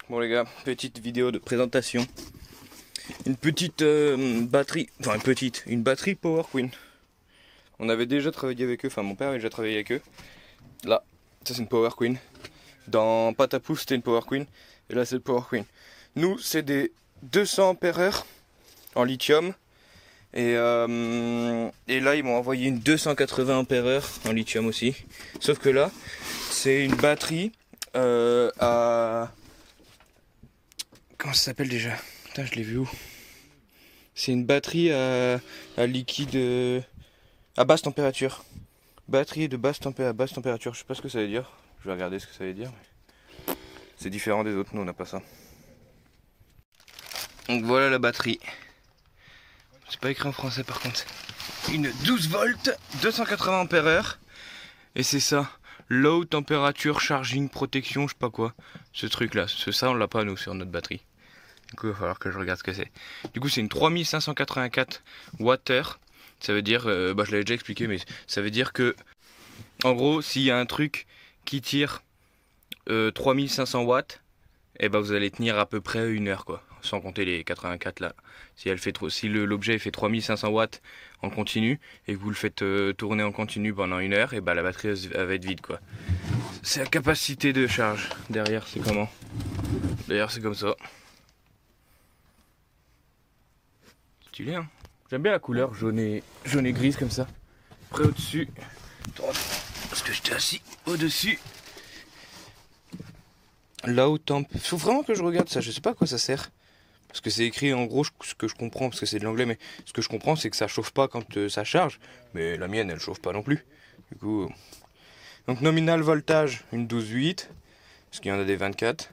Bon les gars, petite vidéo de présentation. Une petite batterie, enfin une batterie Power Queen. On avait déjà travaillé avec eux, enfin mon père avait déjà travaillé avec eux. Là, ça c'est une Power Queen. Dans Patapou c'était une Power Queen. Et là c'est une Power Queen. Nous c'est des 200 ampères en lithium. Et là ils m'ont envoyé une 280 ampères en lithium aussi. Sauf que là c'est une batterie à... Comment ça s'appelle déjà? Putain, je l'ai vu où? C'est une batterie à liquide à basse température. Batterie de basse température. Je sais pas ce que ça veut dire. Je vais regarder ce que ça veut dire. C'est différent des autres. Nous on n'a pas ça. Donc voilà la batterie. C'est pas écrit en français par contre. Une 12 volts, 280 ampères. Et c'est ça. Low temperature charging protection, je sais pas quoi. Ce truc là. Ça on l'a pas nous sur notre batterie. Du coup, il va falloir que je regarde ce que c'est. Du coup, c'est une 3584 Wh. Ça veut dire, je l'avais déjà expliqué, mais ça veut dire que, en gros, s'il y a un truc qui tire 3500 watts, et vous allez tenir à peu près une heure, quoi. Sans compter les 84 là. Si l'objet fait 3500 watts en continu, et que vous le faites tourner en continu pendant une heure, et la batterie elle va être vide, quoi. C'est la capacité de charge. Derrière, c'est comment? Derrière, c'est comme ça. Stylé, hein. J'aime bien la couleur jaune et grise comme ça. Après au-dessus, parce que j'étais assis au-dessus. Là où temp. Faut vraiment que je regarde ça, je sais pas à quoi ça sert. Parce que c'est écrit en gros, ce que je comprends, parce que c'est de l'anglais, mais ce que je comprends c'est que ça chauffe pas quand ça charge. Mais la mienne elle chauffe pas non plus. Du coup. Donc nominal voltage, une 12,8. Parce qu'il y en a des 24.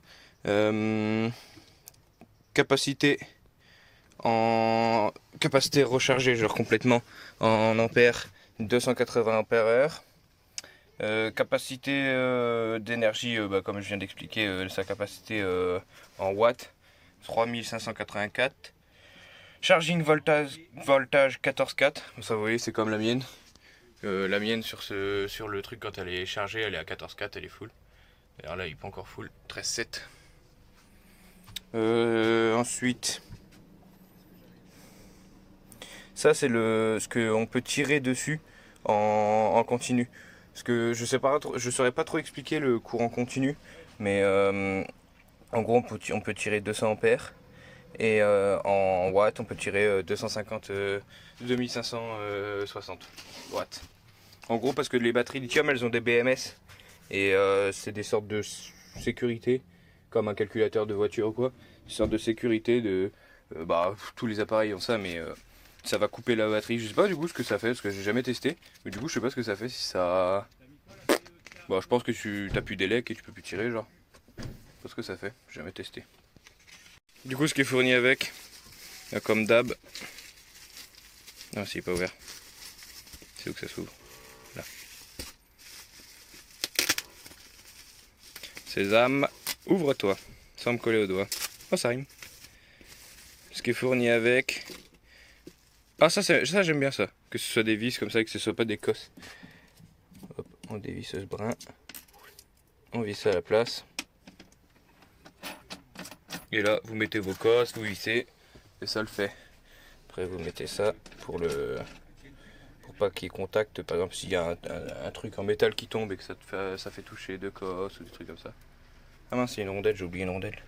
Capacité. En capacité rechargée genre complètement en ampères 280 ampères heure. Capacité d'énergie comme je viens d'expliquer sa capacité en watts 3584. Charging voltage 14,4. Ça vous voyez c'est comme la mienne. La mienne sur le truc quand elle est chargée elle est à 14,4, elle est full. Alors là il est pas encore full, 13,7. Ensuite ça c'est ce qu'on peut tirer dessus en continu. Parce que je saurais pas trop expliquer le courant continu, mais en gros on peut tirer 200 ampères et en watts on peut tirer 2560 watts. En gros parce que les batteries lithium elles ont des BMS et c'est des sortes de sécurité comme un calculateur de voiture ou quoi, des sortes de sécurité de tous les appareils ont ça mais ça va couper la batterie. Je sais pas du coup ce que ça fait parce que j'ai jamais testé. Mais du coup je sais pas ce que ça fait si ça. Je pense que tu t'as plus d'élec et tu peux plus tirer genre. Je sais pas ce que ça fait, j'ai jamais testé. Du coup ce qui est fourni avec, comme d'hab. Non c'est pas ouvert. C'est où que ça s'ouvre? Là. Sésame, ouvre-toi. Sans me coller au doigt. Oh ça rime. Ce qui est fourni avec. Ah ça j'aime bien ça, que ce soit des vis comme ça et que ce soit pas des cosses. Hop, on dévisse ce brin, on visse ça à la place. Et là vous mettez vos cosses, vous vissez et ça le fait. Après vous mettez ça pour pas qu'il y ait contact, par exemple s'il y a un truc en métal qui tombe et que ça fait toucher deux cosses ou des trucs comme ça. Ah mince il y a une rondelle, j'ai oublié une rondelle.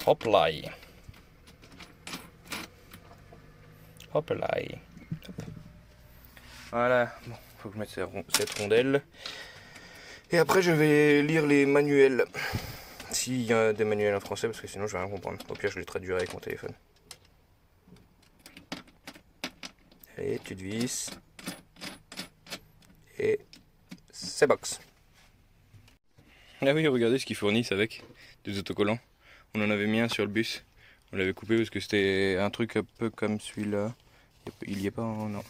Hop là. Hop là. Hop. Voilà, bon, faut que je mette cette rondelle. Et après je vais lire les manuels. S'il y a des manuels en français, parce que sinon je vais rien comprendre. Au pire je les traduirai avec mon téléphone. Allez, tu te visses. Et c'est box. Ah oui, regardez ce qu'ils fournissent avec des autocollants. On en avait mis un sur le bus. On l'avait coupé parce que c'était un truc un peu comme celui-là. Il y a pas non.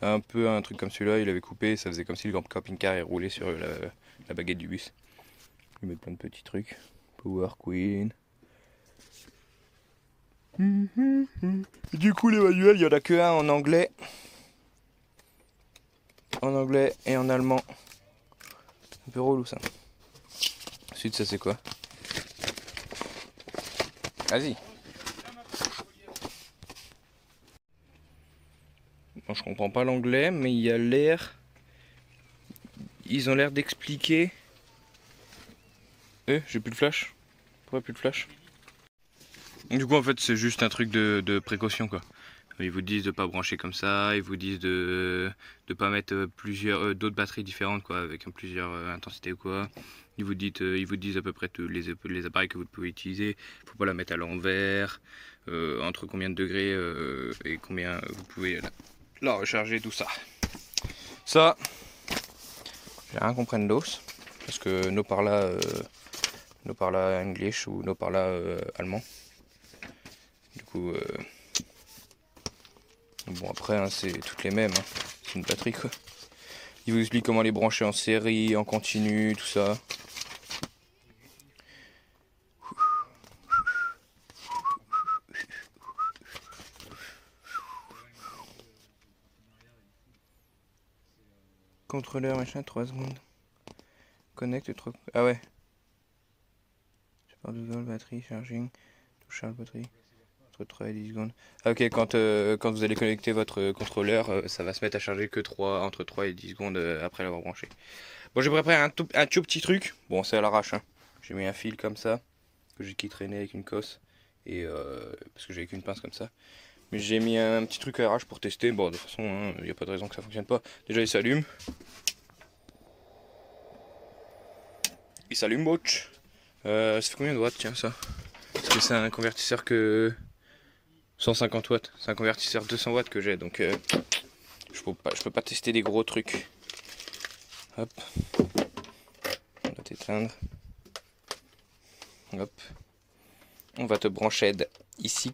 Un truc comme celui-là, il avait coupé, ça faisait comme si le camping-car est roulé sur la baguette du bus. Ils mettent plein de petits trucs. Power Queen. Du coup les manuels, il y en a que un en anglais. En anglais et en allemand. Un peu relou ça. Ensuite, ça c'est quoi? Vas-y. Bon, je comprends pas l'anglais, mais il y a l'air... Ils ont l'air d'expliquer... J'ai plus de flash. Pourquoi plus de flash? Du coup, en fait, c'est juste un truc de précaution, quoi. Ils vous disent de pas brancher comme ça, ils vous disent de pas mettre plusieurs d'autres batteries différentes, quoi, avec plusieurs intensités ou quoi. Ils vous disent à peu près tous les appareils que vous pouvez utiliser. Faut pas la mettre à l'envers, entre combien de degrés et combien vous pouvez la recharger, tout ça. Ça, j'ai rien comprendre parce que no parla English ou no parla allemand. Du coup, bon après, hein, c'est toutes les mêmes, hein. C'est une batterie quoi. Il vous explique comment les brancher en série, en continu, tout ça. Contrôleur machin, 3 secondes. Connect 3... Ah ouais. Support 12 volts, batterie, charging, tout charge batterie. Entre 3 et 10 secondes. Ah ok, quand vous allez connecter votre contrôleur, ça va se mettre à charger que entre 3 et 10 secondes après l'avoir branché. Bon, j'ai préparé un tout petit truc. Bon, c'est à l'arrache, hein. J'ai mis un fil comme ça, que j'ai qui traînait avec une cosse. Et parce que j'avais qu'une pince comme ça. Mais j'ai mis un petit truc à l'arrache pour tester. Bon, de toute façon, il n'y a pas de raison que ça fonctionne pas. Déjà, il s'allume. Il s'allume, botch. Ça fait combien de watts, tiens, ça? Parce que c'est un convertisseur que... 150 watts. C'est un convertisseur 200 watts que j'ai, donc je peux pas tester des gros trucs. Hop. On va t'éteindre. Hop. On va te brancher ici.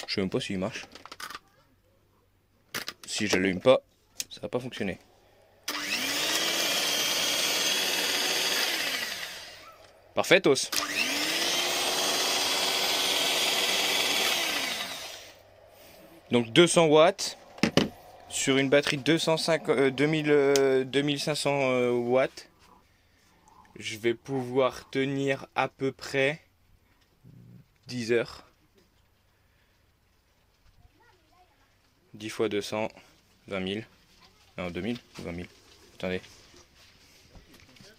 Je sais même pas s'il marche. Si je l'allume pas, ça va pas fonctionner. Parfait, os. Donc 200 watts sur une batterie de 2500 watts. Je vais pouvoir tenir à peu près 10 heures. 10 fois 200, 20 000. Non, 2000 ou 20 000. Attendez.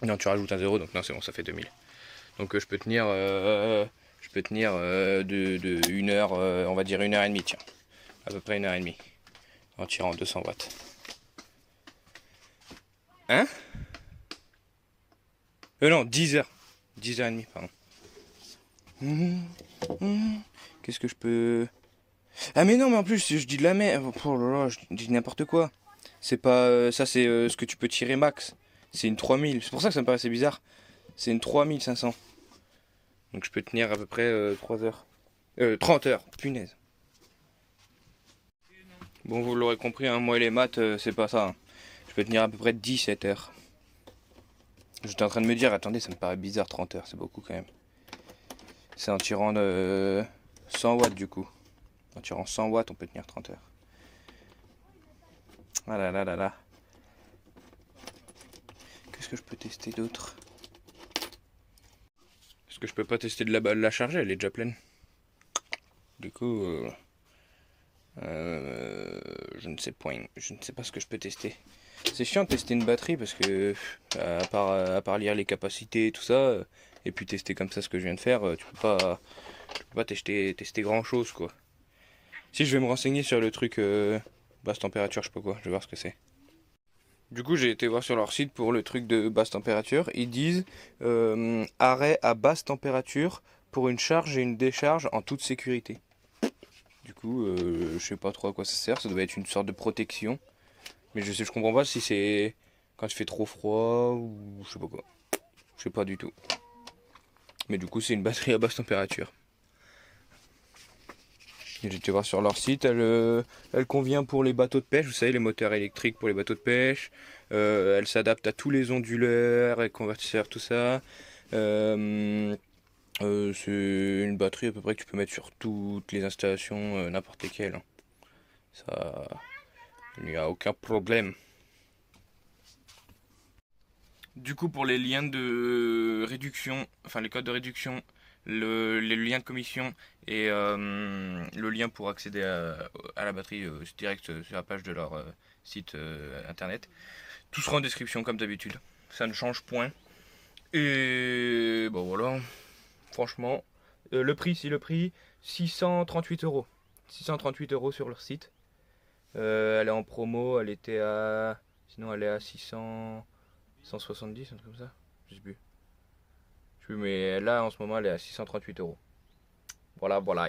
Non, tu rajoutes un 0, donc non, c'est bon, ça fait 2000. Donc je peux tenir, de 1 heure, on va dire 1 heure et demie, tiens. À peu près 1 heure et demie. En tirant 200 watts. Hein? Non, 10 heures. 10 heures et demie, pardon. Qu'est-ce que je peux... Ah mais non, mais en plus, je dis de la merde. Oh là là, je dis n'importe quoi. C'est pas... ça, c'est ce que tu peux tirer max. C'est une 3000. C'est pour ça que ça me paraissait bizarre. C'est une 3500. Donc je peux tenir à peu près 3 heures. 30 heures, punaise. Bon, vous l'aurez compris, hein, moi et les maths, c'est pas ça. Hein. Je peux tenir à peu près 17 heures. J'étais en train de me dire, attendez, ça me paraît bizarre, 30 heures, c'est beaucoup quand même. C'est en tirant 100 watts du coup. En tirant 100 watts, on peut tenir 30 heures. Ah là là là là. Qu'est-ce que je peux tester d'autre? Parce que je peux pas tester de la charger, elle est déjà pleine. Du coup, je ne sais point, je ne sais pas ce que je peux tester. C'est chiant de tester une batterie parce que à part lire les capacités et tout ça, et puis tester comme ça ce que je viens de faire, tu peux pas tester grand chose quoi. Si je vais me renseigner sur le truc basse température, je sais pas quoi, je vais voir ce que c'est. Du coup j'ai été voir sur leur site pour le truc de basse température, ils disent arrêt à basse température pour une charge et une décharge en toute sécurité. Du coup je sais pas trop à quoi ça sert, ça doit être une sorte de protection. Mais je comprends pas si c'est quand il fait trop froid ou je sais pas quoi. Je sais pas du tout. Mais du coup c'est une batterie à basse température. J'ai été voir sur leur site, elle convient pour les bateaux de pêche, vous savez les moteurs électriques pour les bateaux de pêche. Elle s'adapte à tous les onduleurs et convertisseurs, tout ça. C'est une batterie à peu près que tu peux mettre sur toutes les installations, n'importe lesquelles. Hein. Ça... Il n'y a aucun problème. Du coup, pour les liens de réduction, enfin les codes de réduction, les liens de commission et le lien pour accéder à la batterie direct sur la page de leur site internet, tout sera en description comme d'habitude. Ça ne change point. Et bon voilà, franchement, le prix, c'est le prix 638 euros. 638 euros sur leur site. Elle est en promo, elle était à. Sinon, elle est à 600. 170, un truc comme ça. Je sais plus. Je sais plus, mais là en ce moment elle est à 638 euros. Voilà, voilà.